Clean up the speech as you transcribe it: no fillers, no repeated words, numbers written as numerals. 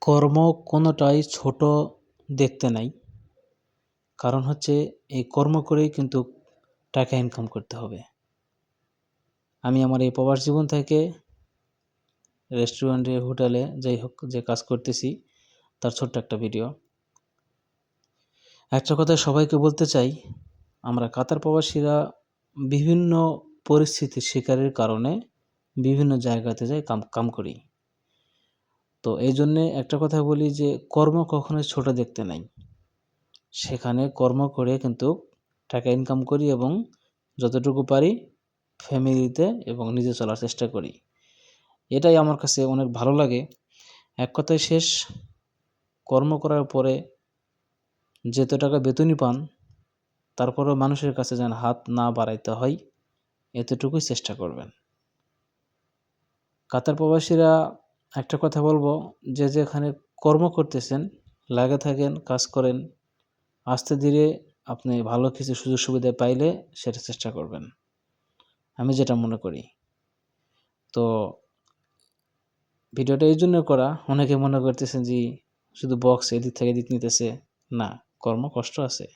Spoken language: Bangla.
কর্ম কোনোটাই ছোট দেখতে নাই। কারণ হচ্ছে এই কর্ম করেই কিন্তু টাকা ইনকাম করতে হবে। আমি আমার এই প্রবাস জীবন থেকে রেস্টুরেন্টে, হোটেলে যাই হোক যে কাজ করতেছি তার ছোট্ট একটা ভিডিও। একটা কথা সবাইকে বলতে চাই, আমরা কাতার প্রবাসীরা বিভিন্ন পরিস্থিতির শিকারের কারণে বিভিন্ন জায়গাতে যাই কাম করি। তো এই জন্যে একটা কথা বলি যে কর্ম কখনোই ছোট দেখতে নাই। সেখানে কর্ম করে কিন্তু টাকা ইনকাম করি এবং যতটুকু পারি ফ্যামিলিতে এবং নিজে চলার চেষ্টা করি। এটাই আমার কাছে অনেক ভালো লাগে। এক কথায় শেষ, কর্ম করার পরে যত টাকা বেতনই পান তারপরেও মানুষের কাছে যেন হাত না বাড়াইতে হয়, এতটুকুই চেষ্টা করবেন। কাতার প্রবাসীরা একটা কথা বলবো, যে যেখানে কর্ম করতেছেন লাগে থাকেন, কাজ করেন, আস্তে ধীরে আপনি ভালো কিছু সুযোগ সুবিধা পাইলে সেটা চেষ্টা করবেন, আমি যেটা মনে করি। তো ভিডিওটা এই জন্য করা, অনেকে মনে করতেছেন যে শুধু বক্স এদিক থেকে এদিক নিতেছে, না, কর্ম কষ্ট আছে।